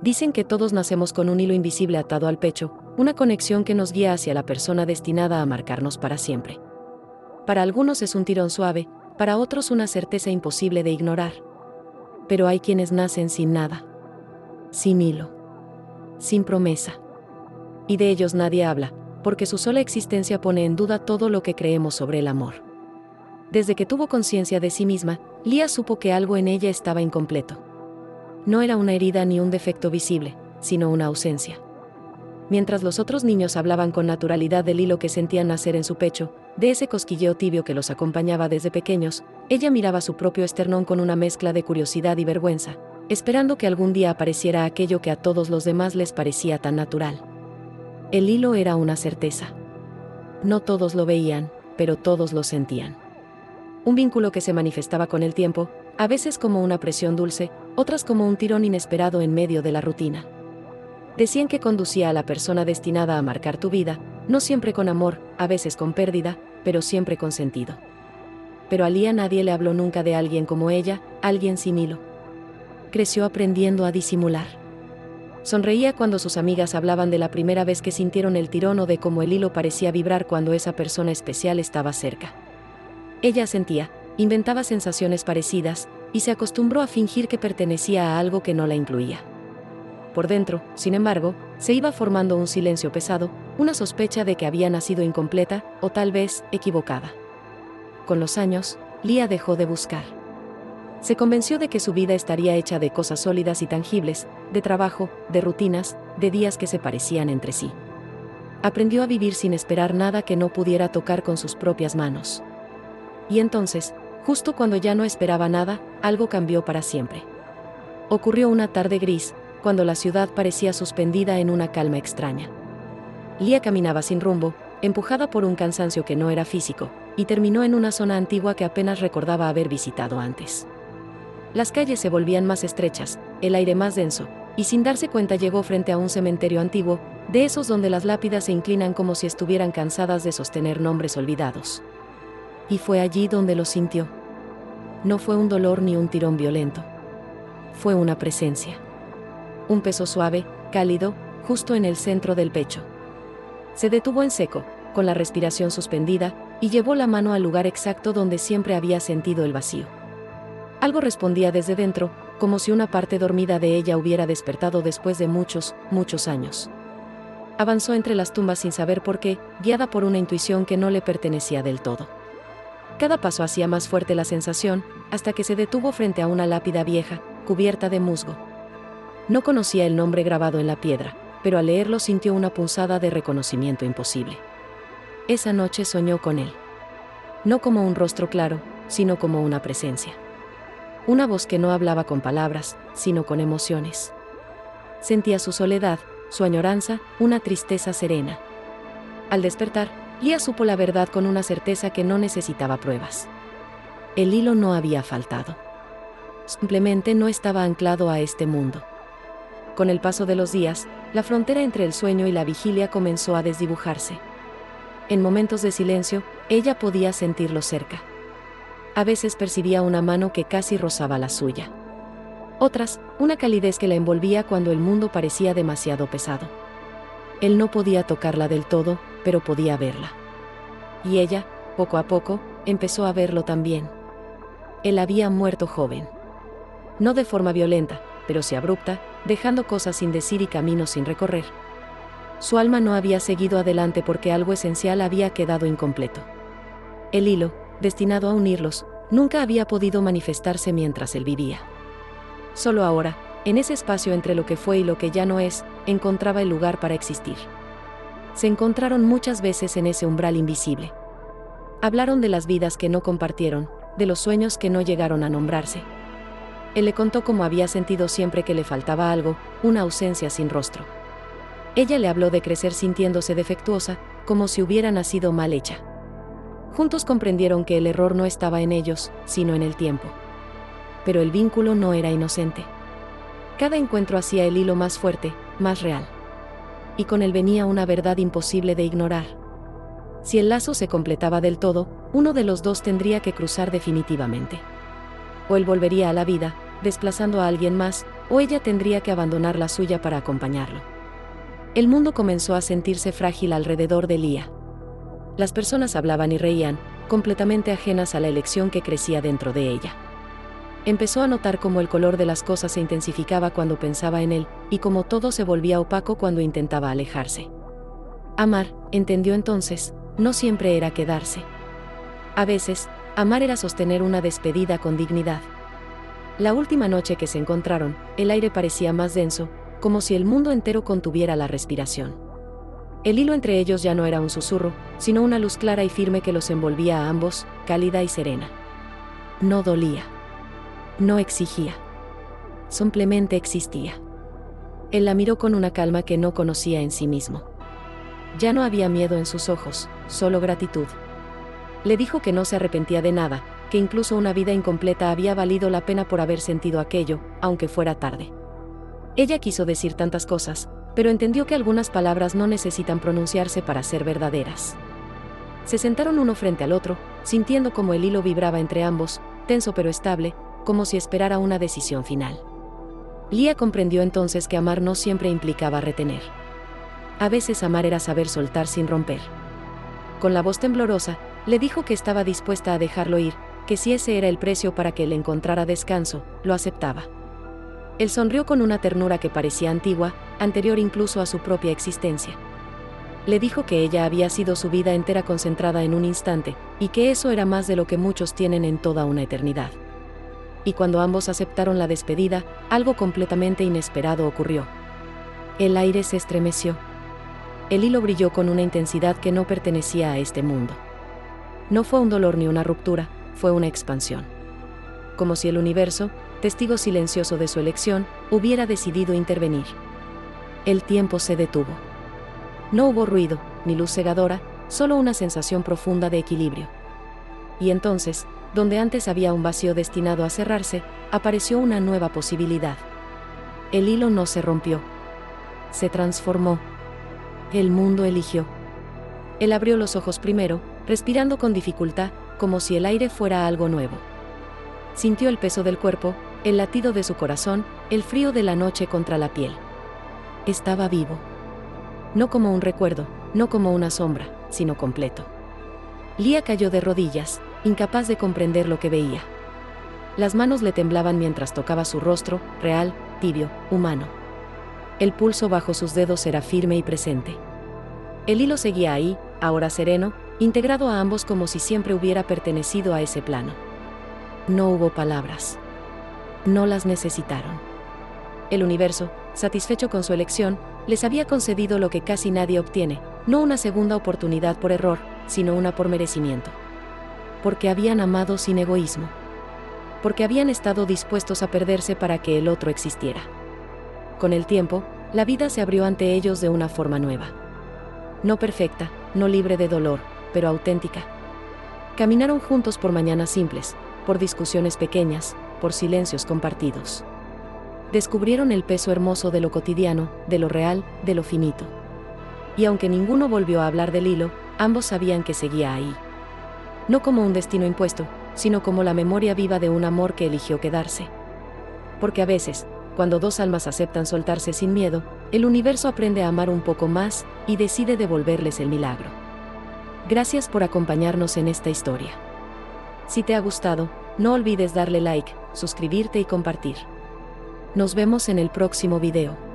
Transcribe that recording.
Dicen que todos nacemos con un hilo invisible atado al pecho, una conexión que nos guía hacia la persona destinada a marcarnos para siempre. Para algunos es un tirón suave, para otros una certeza imposible de ignorar. Pero hay quienes nacen sin nada. Sin hilo. Sin promesa. Y de ellos nadie habla, porque su sola existencia pone en duda todo lo que creemos sobre el amor. Desde que tuvo conciencia de sí misma, Lía supo que algo en ella estaba incompleto. No era una herida ni un defecto visible, sino una ausencia. Mientras los otros niños hablaban con naturalidad del hilo que sentían nacer en su pecho, de ese cosquilleo tibio que los acompañaba desde pequeños, ella miraba su propio esternón con una mezcla de curiosidad y vergüenza, esperando que algún día apareciera aquello que a todos los demás les parecía tan natural. El hilo era una certeza. No todos lo veían, pero todos lo sentían. Un vínculo que se manifestaba con el tiempo, a veces como una presión dulce, otras como un tirón inesperado en medio de la rutina. Decían que conducía a la persona destinada a marcar tu vida, no siempre con amor, a veces con pérdida, pero siempre con sentido. Pero a Lía nadie le habló nunca de alguien como ella, alguien sin hilo. Creció aprendiendo a disimular. Sonreía cuando sus amigas hablaban de la primera vez que sintieron el tirón o de cómo el hilo parecía vibrar cuando esa persona especial estaba cerca. Ella sentía, inventaba sensaciones parecidas, y se acostumbró a fingir que pertenecía a algo que no la incluía. Por dentro, sin embargo, se iba formando un silencio pesado, una sospecha de que había nacido incompleta, o tal vez, equivocada. Con los años, Lía dejó de buscar. Se convenció de que su vida estaría hecha de cosas sólidas y tangibles, de trabajo, de rutinas, de días que se parecían entre sí. Aprendió a vivir sin esperar nada que no pudiera tocar con sus propias manos. Y entonces, justo cuando ya no esperaba nada, algo cambió para siempre. Ocurrió una tarde gris, cuando la ciudad parecía suspendida en una calma extraña. Lía caminaba sin rumbo, empujada por un cansancio que no era físico, y terminó en una zona antigua que apenas recordaba haber visitado antes. Las calles se volvían más estrechas, el aire más denso, y sin darse cuenta llegó frente a un cementerio antiguo, de esos donde las lápidas se inclinan como si estuvieran cansadas de sostener nombres olvidados. Y fue allí donde lo sintió. No fue un dolor ni un tirón violento. Fue una presencia. Un peso suave, cálido, justo en el centro del pecho. Se detuvo en seco, con la respiración suspendida, y llevó la mano al lugar exacto donde siempre había sentido el vacío. Algo respondía desde dentro, como si una parte dormida de ella hubiera despertado después de muchos, muchos años. Avanzó entre las tumbas sin saber por qué, guiada por una intuición que no le pertenecía del todo. Cada paso hacía más fuerte la sensación, hasta que se detuvo frente a una lápida vieja, cubierta de musgo. No conocía el nombre grabado en la piedra, pero al leerlo sintió una punzada de reconocimiento imposible. Esa noche soñó con él. No como un rostro claro, sino como una presencia. Una voz que no hablaba con palabras, sino con emociones. Sentía su soledad, su añoranza, una tristeza serena. Al despertar, Lía supo la verdad con una certeza que no necesitaba pruebas. El hilo no había faltado. Simplemente no estaba anclado a este mundo. Con el paso de los días, la frontera entre el sueño y la vigilia comenzó a desdibujarse. En momentos de silencio, ella podía sentirlo cerca. A veces percibía una mano que casi rozaba la suya. Otras, una calidez que la envolvía cuando el mundo parecía demasiado pesado. Él no podía tocarla del todo, pero podía verla. Y ella, poco a poco, empezó a verlo también. Él había muerto joven. No de forma violenta, pero sí abrupta, dejando cosas sin decir y caminos sin recorrer. Su alma no había seguido adelante porque algo esencial había quedado incompleto. El hilo, destinado a unirlos, nunca había podido manifestarse mientras él vivía. Solo ahora, en ese espacio entre lo que fue y lo que ya no es, encontraba el lugar para existir. Se encontraron muchas veces en ese umbral invisible. Hablaron de las vidas que no compartieron, de los sueños que no llegaron a nombrarse. Él le contó cómo había sentido siempre que le faltaba algo, una ausencia sin rostro. Ella le habló de crecer sintiéndose defectuosa, como si hubiera nacido mal hecha. Juntos comprendieron que el error no estaba en ellos, sino en el tiempo. Pero el vínculo no era inocente. Cada encuentro hacía el hilo más fuerte, más real. Y con él venía una verdad imposible de ignorar. Si el lazo se completaba del todo, uno de los dos tendría que cruzar definitivamente. O él volvería a la vida, desplazando a alguien más, o ella tendría que abandonar la suya para acompañarlo. El mundo comenzó a sentirse frágil alrededor de Lia. Las personas hablaban y reían, completamente ajenas a la elección que crecía dentro de ella. Empezó a notar cómo el color de las cosas se intensificaba cuando pensaba en él, y cómo todo se volvía opaco cuando intentaba alejarse. Amar, entendió entonces, no siempre era quedarse. A veces, amar era sostener una despedida con dignidad. La última noche que se encontraron, el aire parecía más denso, como si el mundo entero contuviera la respiración. El hilo entre ellos ya no era un susurro, sino una luz clara y firme que los envolvía a ambos, cálida y serena. No dolía. No exigía. Simplemente existía. Él la miró con una calma que no conocía en sí mismo. Ya no había miedo en sus ojos, solo gratitud. Le dijo que no se arrepentía de nada, que incluso una vida incompleta había valido la pena por haber sentido aquello, aunque fuera tarde. Ella quiso decir tantas cosas, pero entendió que algunas palabras no necesitan pronunciarse para ser verdaderas. Se sentaron uno frente al otro, sintiendo cómo el hilo vibraba entre ambos, tenso pero estable, como si esperara una decisión final. Lia comprendió entonces que amar no siempre implicaba retener. A veces amar era saber soltar sin romper. Con la voz temblorosa, le dijo que estaba dispuesta a dejarlo ir, que si ese era el precio para que él encontrara descanso, lo aceptaba. Él sonrió con una ternura que parecía antigua, anterior incluso a su propia existencia. Le dijo que ella había sido su vida entera concentrada en un instante, y que eso era más de lo que muchos tienen en toda una eternidad. Y cuando ambos aceptaron la despedida, algo completamente inesperado ocurrió. El aire se estremeció. El hilo brilló con una intensidad que no pertenecía a este mundo. No fue un dolor ni una ruptura, fue una expansión. Como si el universo, testigo silencioso de su elección, hubiera decidido intervenir. El tiempo se detuvo. No hubo ruido, ni luz cegadora, solo una sensación profunda de equilibrio. Y entonces, donde antes había un vacío destinado a cerrarse, apareció una nueva posibilidad. El hilo no se rompió. Se transformó. El mundo eligió. Él abrió los ojos primero, respirando con dificultad, como si el aire fuera algo nuevo. Sintió el peso del cuerpo, el latido de su corazón, el frío de la noche contra la piel. Estaba vivo. No como un recuerdo, no como una sombra, sino completo. Lia cayó de rodillas, incapaz de comprender lo que veía. Las manos le temblaban mientras tocaba su rostro, real, tibio, humano. El pulso bajo sus dedos era firme y presente. El hilo seguía ahí, ahora sereno, integrado a ambos como si siempre hubiera pertenecido a ese plano. No hubo palabras. No las necesitaron. El universo, satisfecho con su elección, les había concedido lo que casi nadie obtiene, no una segunda oportunidad por error, sino una por merecimiento. Porque habían amado sin egoísmo. Porque habían estado dispuestos a perderse para que el otro existiera. Con el tiempo, la vida se abrió ante ellos de una forma nueva. No perfecta, no libre de dolor, pero auténtica. Caminaron juntos por mañanas simples, por discusiones pequeñas, por silencios compartidos. Descubrieron el peso hermoso de lo cotidiano, de lo real, de lo finito. Y aunque ninguno volvió a hablar del hilo, ambos sabían que seguía ahí. No como un destino impuesto, sino como la memoria viva de un amor que eligió quedarse. Porque a veces, cuando dos almas aceptan soltarse sin miedo, el universo aprende a amar un poco más, y decide devolverles el milagro. Gracias por acompañarnos en esta historia. Si te ha gustado, no olvides darle like, suscribirte y compartir. Nos vemos en el próximo video.